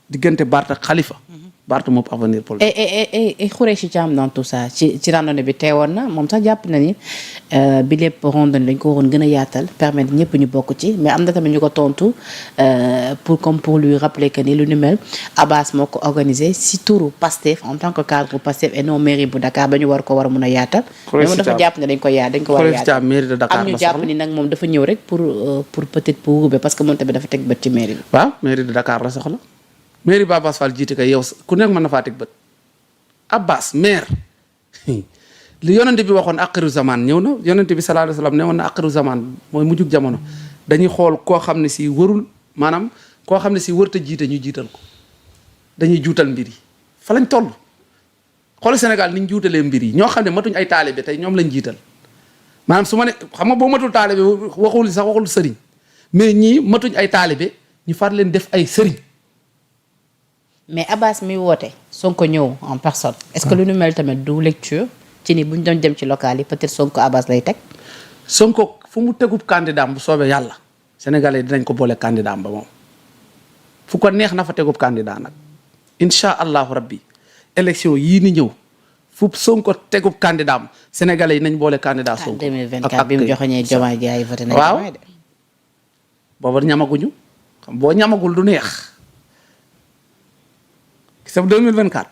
diggante Barth ak Khalifa. Barth moo avenir politique. et Khoureychi Thiam dans tout ça ci randonnée bi teewoon na moom sax jàpp na ni bi lépp randonnée dañ ko waroon gën a yaatal permettre ñëpp ñu bokk ci mais am na tamit ñu ko tontu pour lui rappeler que ni lu ni mel Abbas moo ko organisé si turu Pastef en tant que cadre pour Pastef et non mairie bu Dakar ba ñu war ko war a mun a yaatal. mais moom dafa jàpp ne dañ ko war a yaatal mairie de Dakar am ñu jàpp ni nag moom dafa ñëw rek pour peut-être pour roube parce que moom tamit dafa teg bët ci mairie bi. waaw mairie de Dakar la soxla. mairie ba Abbas Fall jiite kay yow ku nekk mën na faa teg bët Abbas maire li yonente bi waxoon axiru zaman ñëw na yonente bi sallallahu alayhi wasallam ne woon na axiru zaman mooy mujjug jamono dañuy xool koo xam ne si warul maanaam koo xam ne si wërta jiite ñu jiital ko dañuy juutal mbir yi fa lañ toll xool Sénégal ni ñu juutalee mbir yi ñoo xam ne matuñ ay taalibe tey ñoom lañ jiital maanaam su ma ne xam nga boo matul taalibe waxul sëriñ mais ñii matuñ ay taalibe ñu far leen def ay sëriñ. mais Abbas mi woote Sonko ñëw en personne. est-ce que lu nu mel tamit du lecture ci ni bu ñu doon dem ci local yi peut-être Sonko Abbas lay teg. Sonko fu mu tegub candidat bu soobee yàlla Sénégalais dinañ ko boole candidat ba moom fu ko neex na fa tegub candidat nag incha allahu rabbi élection yii ni ñëw fu Sonko tegub candidat am Sénégalais yi nañ boole candidat Sonko. 2024 bi mu joxoñee Diomaye gars yi voté nañ. waaw booba ñamaguñu xam boo ñamagul du neex. c'est 2024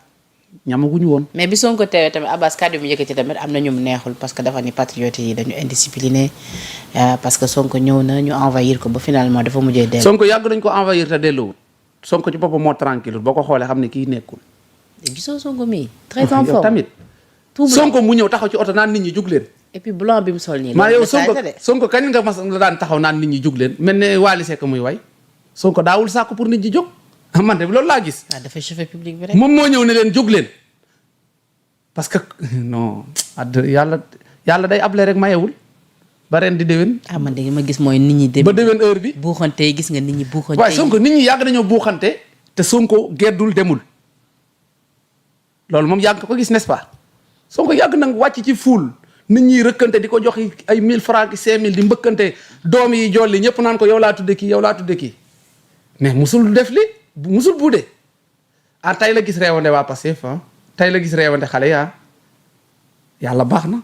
ñamaguñu woon. mais bi Sonko teewee tamit Abbas kàddu mu yëkkati tamit am na ñu mu neexul parce que dafa ni patriote yi dañu indiscipliné parce que Sonko ñëw na ñu envahir ko ba finalement dafa mujjee dellu. Sonko yàgg nañ ko envahir te delluwul Sonko ci boppam moo tranquille boo ko xoolee xam ne kii nekkul. gisoo Sonko mii. très en forme tamit. Sonko mu ñëw taxaw ci oto naan nit ñi jug leen. et puis blanc bi mu sol nii. maa yow Sonko kañ nga mas la daan taxaw naan nit ñi jug leen mel ne Wally Seck muy way Sonko daawul sàkku pour nit ñi jóg. man de loolu laa gis. dafay chauffeur public bi rek. moom moo ñëw ne leen jóg leen parce que non yàlla day able rek mayewul ba ren di déwén. man de ma gis mooy nit ñi. ba déwén heure bi. buuxante yi gis nga nit ñi buuxante. waaye Sonko nit ñi yàgg nañoo buuxante te Sonko geddul demul loolu moom yàgg ko gis n'est-ce pas Sonko yàgg na wàcc ci fuul nit ñi rëkkante di ko jox ay 1000 francs ki 5000 di mbëkkante doom yi jolli ñëpp naan ko yow laa tudde kii yow laa tudde kii mais musul def li musul buude tey la gis reewande waa Pastef tey la gis reewande xale yaa yàlla baax na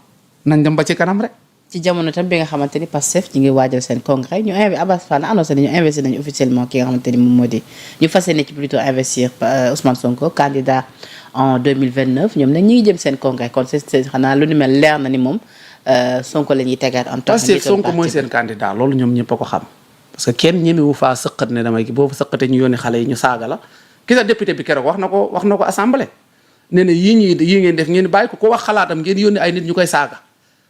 nañ dem ba ci kanam rek. ci jamono tam bi nga xamante ni Pastef ñu ngi waajal seen congrès ñu Abbas Fall annoncé nañu investir nañu officiellement ki nga xamante ni moom moo di ñu fas yéene ci plutôt investir Ousmane Sonko candidat en 2029 ñoom nag ñu ngi jëm seen congrès kon c'est xanaa lu ni mel leer na ni moom Sonko la ñuy tegaat en tant que Pastef Sonko mooy seen candidat loolu ñoom ñëpp a ko xam. parce que kenn ñemewu faa sëqat ne damay boo fa sëqatee ñu yónni xale yi ñu saaga la ki sa député bi keroog wax na ko assemblée nee na yii ngeen def ngeen bàyyi ko wax xalaatam ngeen yónni ay nit ñu koy saaga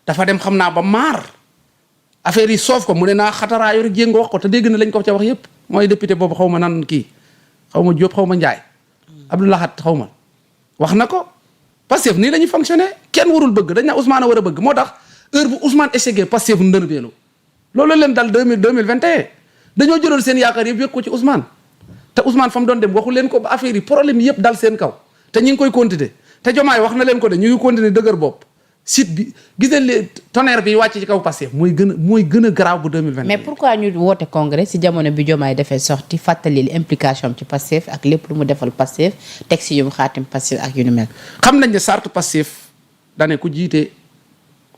dafa dem xam naa ba maar affaire yi soof ko mu ne naa xataraayu rek jéngo wax ko te dégg na lañ ko ca wax yépp mooy député boobu xaw ma nan kii xaw ma Diop xaw ma Ndiaye Abdoulahat xaw ma wax na ko Pastef nii la ñuy fonctionner kenn warul bëgg dañ na Ousmane a war a bëgg moo tax heure bu Ousmane échec Pastef ndërbeelu loolu leen dal 2021 dañoo jëloon seen yaakaar yëpp yëg ko ci Ousmane te Ousmane fa mu doon dem waxu leen ko ba affaire yi problème yëpp dal seen kaw te ñu ngi koy continuer te Diomaye wax na leen ko de ñu ngi continuer dëgër bopp site bi gis nañ leen tonnerre bi wàcc ci kaw Pastef mooy gën a garaaw bu 2021. mais pourquoi ñu woote congrès si jamono bi Diomaye defee sorti fàttali implication am ci Pastef ak lépp lu mu defal Pastef texte yu mu xaatim Pastef ak yu nu mel. xam nañ ne charte Pastef dane ku jiite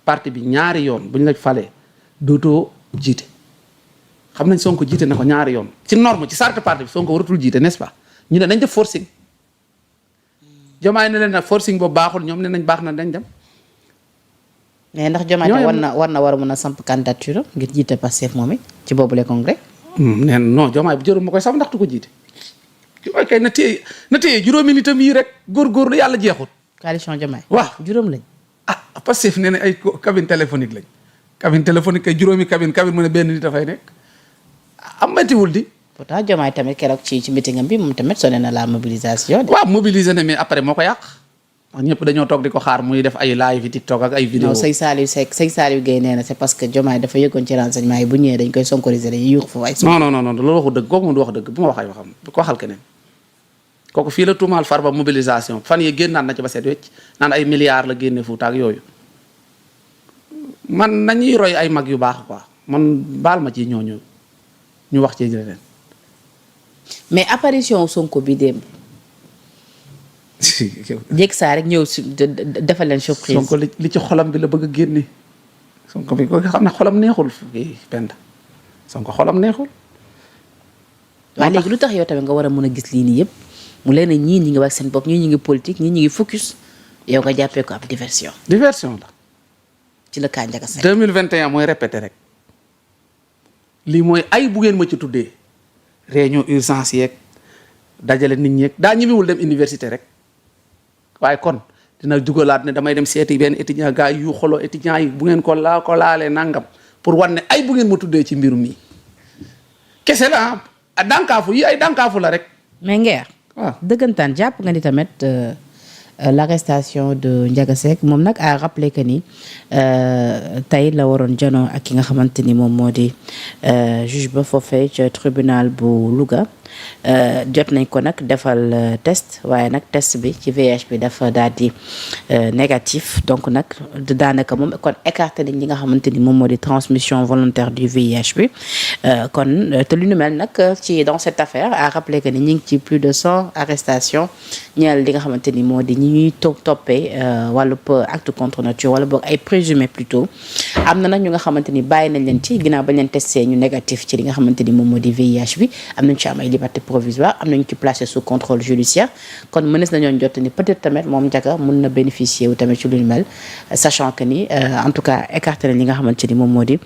parti bi ñaari yoon bu ñu la falee dootoo jiite xam nañ Sonko jiite na ko ñaari yoon ci norme ci charte parti bi Sonko waratul jiite n'est-ce pas ñu ne nañ def forcing Diomaye ne leen nag forcing boobu baaxul ñoom ne nañ baax na dañ dem. mais ndax Diomaye war a mën a samp candidature ngir jiite Pastef moom it ci boobule congrès. nee non Diomaye bu jërul ma koy samp ndax du ko jiite. Diomaye kay na téye juróomi nitam yii rek góorgóorlu yàlla jeexut. coalition Diomaye. waaw juróom lañ. Pastef nee na ay cabine téléphonique lañ. cabine téléphonique kay juróomi cabine mu ne benn nit dafay nekk am méttiwul di. pourtant Diomaye tamit keroog ci meeting am bi moom tamit sonné na la mobilisation. waaw mobiliser na mais après moo ko yàq. wax ñëpp dañoo toog di ko xaar muy def ay live TikTok ak ay vidéo. non sëñ Saliou Guèye nee na c'est parce que Diomaye dafa yëgoon ci renseignement yi bu ñëwee dañ koy sonkoriser dañuy yuux foofu ay. non loolu waxu dëgg kooku moom du wax dëgg bu ma wax ay waxam bu ko waxal keneen kooku fii la tuumaal Farba mobilisation fan yi génnaat na ci ba seet wecc naan ay milliards la génne Fuuta ak yooyu man nañuy roy ay mag yu baax quoi man baal ma ci ñooñu ñu wax ci leneen. mais apparition Sonko bi démb jéeg saa rek ñëw si defal leen surprise. Sonko li ci xolam bi la bëgg a génne Sonko bi ko xam ne xolam neexul fii Penda Sonko xolam neexul. waaw léegi lu tax yow tamit nga war a mën a gis lii nii yëpp mu leen ne ñii ñi ngi wax seen bopp ñii ñi ngi politique ñii ñi ngi focus yow nga jàppee ko ab diversion. diversion la. ci la kaa Ndiaga Seck. 2021 mooy répété rek lii mooy ay bu ngeen ma ci tuddee réunion urgence yeeg dajale nit ñeeg daa ñemewul dem université rek waaye kon dina jugalaat ne damay dem seeti benn étudiant gars yu xoloo étudiants yi bu ngeen ko laalee nangam pour wan ne ay bu ngeen ma tuddee ci mbirum mi kese la ah dànkaafu yi ay dànkaafu la rek. mais Nguer. waaw dëggantaan jàpp nga ni tamit l'arrestation de Ndiaga Seck moom nag a rappelé que ni tey la waroon janoo ak ki nga xamante ni moom moo di juge ba foofee ca tribunal bu Louga jot nañ ko nag defal test waaye nag test bi ci VIH bi dafa daal di négatif donc nag daanaka moom kon écarté nañ li nga xamante ni moom moo di transmission volontaire du VIH bi kon te lu ñu mel nag ci dans cette affaire a rappelé que ni ñu ngi ci plus de 100 arrestations ñeel li nga xamante ni moo di ñi ñuy toppee wàllub acte contre nature wala boog ay présumé plutôt am na nag ñu nga xamante ni bàyyi nañ leen ci ginnaaw bañ leen testé ñu négatif ci li nga xamante ni moom moo di VIH bi am nañ ci am ay liberté provisoire am nañu ci placé sous contrôle judiciaire kon mënees nañoo jot ni peut-être tamit moom Ndiaga mun na bénéficier wu tamit ci lu ñu mel sachant que ni en tout cas écarté nañ li nga xamante ni moom moo di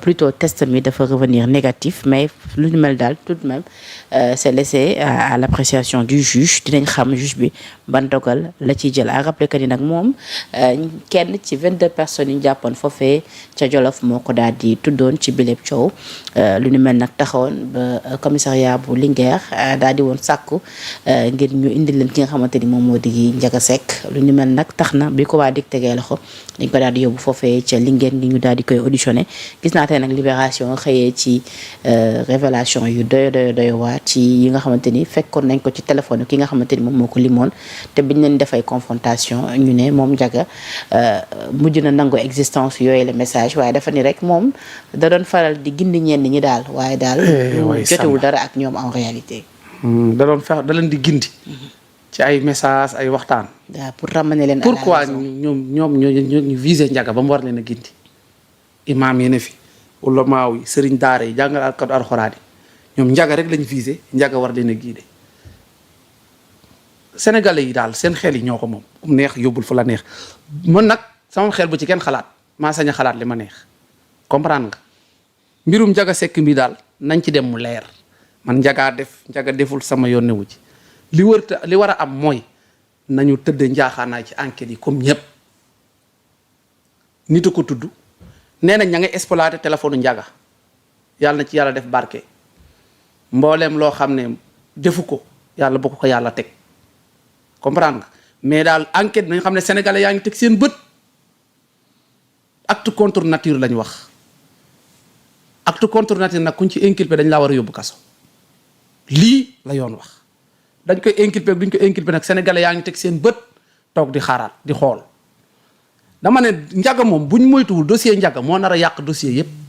plutôt test mi dafa revenir négatif mais lu ñu mel daal tout de même c'est laissé à l'appréciation du juge dinañ xam juge bi ban dogal la ciy jël à rappeler que ni nag moom kenn ci 22 personnes yi ñu jàppoon foofee ca Jolof moo ko daal di tuddoon ci biléb coow lu ñu mel nag taxawoon ba commissariat bu Linguère daal di woon sàkku ngir ñu indi leen ki nga xamante ni moom moo di Ndiaga Seck lu ñu mel nag tax na bi ko waa dig tegee loxo dañ ko daal di yóbbu foofee ca Linguère ngi ñu daal di koy auditionné gis naa tey nag libération xëyee ci révélation yu doy waa ci yi nga xamante ni fekkoon nañ ko ci téléphone ki nga xamante ni moom moo ko limoon te biñ leen defay confrontation ñu ne moom Ndiaga mujj na nangu existence yooyu le message waaye dafa ni rek moom da doon faral di gindi ñenn ñi daal waaye daal jotewul dara ak ñoom en réalité da leen di gindi ci ay message ay waxtaan waaw pour ramener leen pourquoi ñoom ñu visé Ndiaga ba mu war leen a gindi imaam yi ne fi ulamaaw yi sëriñ daara yi jàngal alkatu alxuraan yi ñoom Ndiaga rek lañ visé Ndiaga war leen a guidé sénégalais yi daal seen xel yi ñoo ko moom kum neex yóbbul fu la neex man nag sama xel bu ci kenn xalaat maa sañ a xalaat li ma neex comprendre nga mbirum Ndiaga Seck mi daal nañ ci dem mu leer man Ndiaga deful sama yoon newu ci li war a am mooy nañu tëdd njaaxaanaay ci enquête yi comme ñëpp nit a ko tudd nee nañ ña ngay exploité téléphone Ndiaga yàlla na ci yàlla def barke mbooleem loo xam ne defu ko yàlla bokk ko yàlla teg comprendre nga mais daal enquête nañ xam ne sénégalais yaa ngi teg seen bët acte contre nature lañ wax acte contre nature nag kuñ ci inculpé dañ laa war a yóbbu kaso lii la yoon wax dañ koy inculpé duñ ko inculpé nag sénégalais yaa ngi teg seen bët toog di xaaraat di xool dama ne Ndiaga moom buñ moytuwul dossier Ndiaga moo nar a yàq dossier yépp